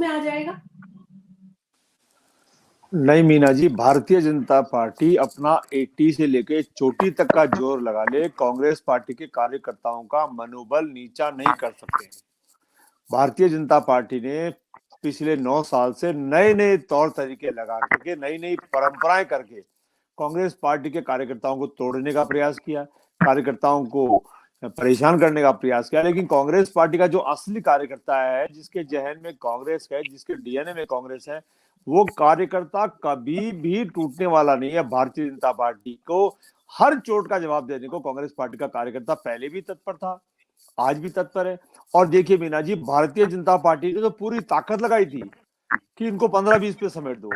में आ जाएगा? नहीं मीना जी, भारतीय जनता पार्टी अपना एटी से लेके चोटी तक का जोर लगा ले, कांग्रेस पार्टी के कार्यकर्ताओं का मनोबल नीचा नहीं कर सकते हैं। भारतीय जनता पार्टी ने पिछले 9 साल से नए नए तौर तरीके लगा करके, नई नई परंपराएं करके कांग्रेस पार्टी के कार्यकर्ताओं को तोड़ने का प्रयास किया, कार्यकर्ताओं को परेशान करने का प्रयास किया। लेकिन कांग्रेस पार्टी का जो असली कार्यकर्ता है, जिसके जहन में कांग्रेस है, जिसके डीएनए में कांग्रेस है, वो कार्यकर्ता कभी भी टूटने वाला नहीं है। भारतीय जनता पार्टी को हर चोट का जवाब देने को कांग्रेस पार्टी का कार्यकर्ता पहले भी तत्पर था, आज भी तत्पर है। और देखिए मीना जी, भारतीय जनता पार्टी ने तो पूरी ताकत लगाई थी कि इनको 15-20 पे समेट दो।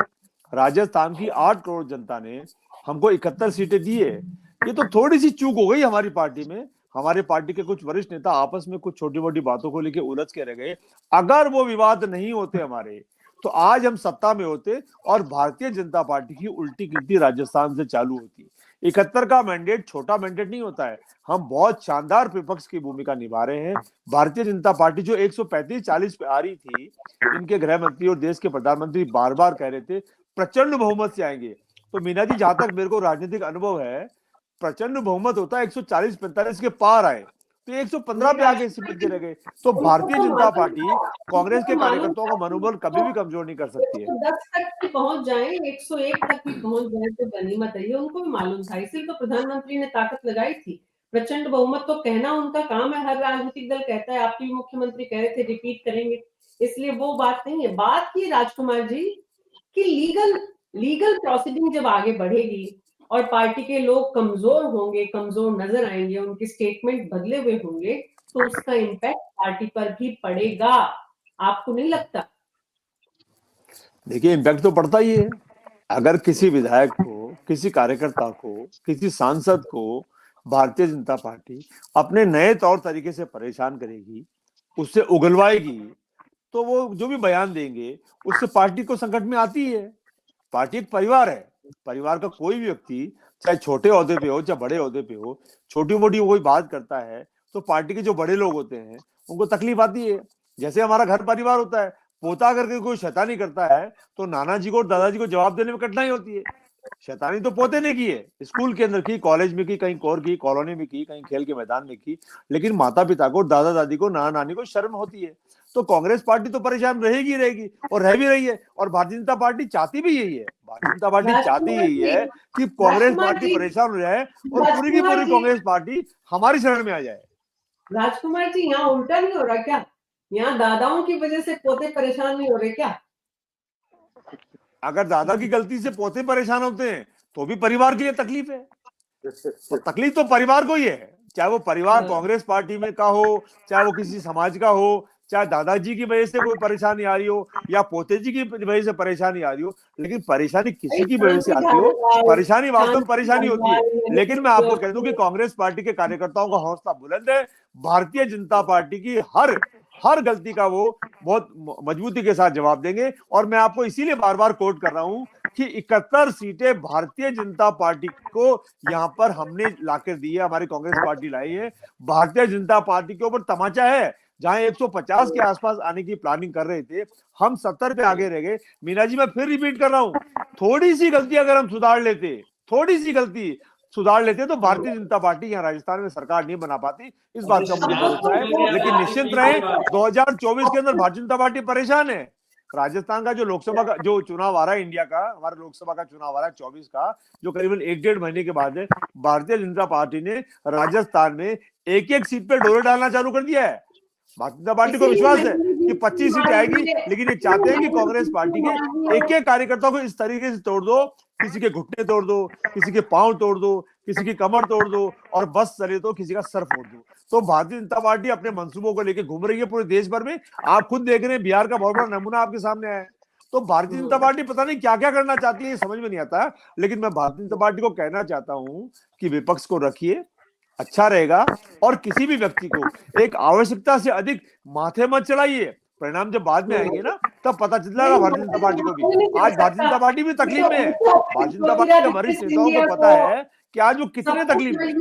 राजस्थान की 8 करोड़ जनता ने हमको 71 सीटें दी है। ये तो थोड़ी सी चूक हो गई हमारी पार्टी में। हमारे पार्टी के कुछ वरिष्ठ नेता आपस में कुछ छोटी मोटी बातों को लेकर उलझ के रह गए। अगर वो विवाद नहीं होते हमारे, तो आज हम सत्ता में होते और भारतीय जनता पार्टी की उल्टी गिनती राजस्थान से चालू होती। 71 का मैंडेट छोटा मैंडेट नहीं होता है। हम बहुत शानदार विपक्ष की भूमिका निभा रहे हैं। भारतीय जनता पार्टी जो 135-40 पे आ रही थी, इनके गृह मंत्री और देश के प्रधानमंत्री बार बार कह रहे थे प्रचंड बहुमत से आएंगे। तो मीना जी, जहां तक मेरे को राजनीतिक अनुभव है, प्रचंड बहुमत होता है 140-45 के पार आए, तो 115 पे आगे सिमट के रह गए। तो भारतीय जनता पार्टी कांग्रेस के कार्यकर्ताओं का मनोबल कभी भी कमजोर नहीं कर सकती है। 10 तक भी पहुंच जाए, 101 तक भी पहुंच जाए तो गनीमत है, ये उनको भी मालूम था। इसलिए तो प्रधानमंत्री ने ताकत लगाई थी। प्रचंड बहुमत तो कहना उनका काम है, हर राजनीतिक दल कहता है। आपके मुख्यमंत्री कह रहे थे रिपीट करेंगे, इसलिए वो बात नहीं है। बात की राजकुमार जी कि लीगल प्रोसीडिंग जब आगे बढ़ेगी और पार्टी के लोग कमजोर होंगे, कमजोर नजर आएंगे, उनके स्टेटमेंट बदले हुए होंगे, तो उसका इम्पैक्ट पार्टी पर भी पड़ेगा। आपको नहीं लगता? देखिए, इम्पैक्ट तो पड़ता ही है। अगर किसी विधायक को, किसी कार्यकर्ता को, किसी सांसद को भारतीय जनता पार्टी अपने नए तौर तरीके से परेशान करेगी, उससे उगलवाएगी, तो वो जो भी बयान देंगे उससे पार्टी को संकट में आती है। पार्टी एक परिवार है। परिवार का कोई भी व्यक्ति, चाहे छोटे ओहदे पे हो चाहे बड़े ओहदे पे हो, छोटी मोटी कोई बात करता है तो पार्टी के जो बड़े लोग होते हैं उनको तकलीफ आती है। जैसे हमारा घर परिवार होता है, पोता करके कोई शैतानी करता है तो नाना जी को और दादाजी को जवाब देने में कठिनाई होती है। शैतानी तो पोते ने की है, स्कूल के अंदर की, कॉलेज में की, कहीं और की, कॉलोनी में की, कहीं खेल के मैदान में की, लेकिन माता पिता को, दादा दादी को, नाना नानी को शर्म होती है। तो कांग्रेस पार्टी तो परेशान रहेगी और रह भी रही है। और भारतीय जनता पार्टी चाहती भी यही है। भारतीय जनता पार्टी चाहती यही है कि कांग्रेस पार्टी परेशान हो जाए और पूरी की पूरी कांग्रेस पार्टी हमारी शरण में आ जाए। राजकुमार जी, यहाँ उल्टा नहीं हो रहा क्या? यहाँ दादाओं की वजह से पोते परेशान नहीं हो रहे क्या? अगर दादा की गलती से पोते परेशान होते हैं तो भी परिवार के लिए तकलीफ है। तो तकलीफ तो परिवार को ही है, चाहे वो परिवार कांग्रेस पार्टी में का हो, चाहे वो किसी समाज का हो, चाहे दादाजी की वजह से कोई परेशानी आ रही हो या पोते जी की वजह से परेशानी आ रही हो। लेकिन परेशानी किसी की वजह से आती हो, परेशानी वास्तव में परेशानी होती है। लेकिन मैं आपको कह दूं कि कांग्रेस पार्टी के कार्यकर्ताओं का हौसला बुलंद है। भारतीय जनता पार्टी की हर गलती का वो बहुत मजबूती के साथ जवाब देंगे। और मैं आपको इसीलिए बार बार कोट कर रहा हूं कि 71 सीटें भारतीय जनता पार्टी को यहां पर हमने लाकर दी है, हमारी कांग्रेस पार्टी लाई है। भारतीय जनता पार्टी के ऊपर तमाचा है। जहां 150 के आसपास आने की प्लानिंग कर रहे थे, हम 70 पे आगे रह गए। मीना जी, मैं फिर रिपीट कर रहा हूं, थोड़ी सी गलती अगर हम सुधार लेते, थोड़ी सी गलती सुधार लेते तो भारतीय जनता पार्टी यहाँ राजस्थान में सरकार नहीं बना पाती। इस बात का मुझे भरोसा है। लेकिन निश्चिंत रहे, 2024 के अंदर भारतीय जनता पार्टी परेशान है। राजस्थान का जो लोकसभा का जो चुनाव आ रहा है, इंडिया का, हमारा लोकसभा का चुनाव आ रहा है 24 का, जो करीबन 1-1.5 महीने के बाद है, भारतीय जनता पार्टी ने राजस्थान में एक सीट पे डोरे डालना चालू कर दिया है। भारतीय जनता पार्टी को विश्वास है कि 25 सीटें आएगी, लेकिन ये चाहते हैं कि कांग्रेस पार्टी के एक कार्यकर्ता को इस तरीके से तोड़ दो, किसी के घुटने तोड़ दो, किसी के पांव तोड़ दो, किसी की कमर तोड़ दो, और बस चले तो किसी का सर फोड़ दो। तो भारतीय जनता पार्टी अपने मंसूबों को लेकर घूम रही है पूरे देश भर में। आप खुद देख रहे हैं, बिहार का बहुत बड़ा नमूना आपके सामने आया है। तो भारतीय जनता पार्टी पता नहीं क्या क्या करना चाहती है, ये समझ में नहीं आता। लेकिन मैं भारतीय जनता पार्टी को कहना चाहता हूं कि विपक्ष को रखिए, अच्छा रहेगा। और किसी भी व्यक्ति को एक आवश्यकता से अधिक माथे मत चढ़ाइए। परिणाम जब बाद में आएंगे ना, तब पता चल जाएगा भारतीय जनता पार्टी को भी। आज भारतीय जनता पार्टी भी तकलीफ में है। भारतीय जनता पार्टी के वरिष्ठ नेताओं को पता है कि आज वो कितने तकलीफ में।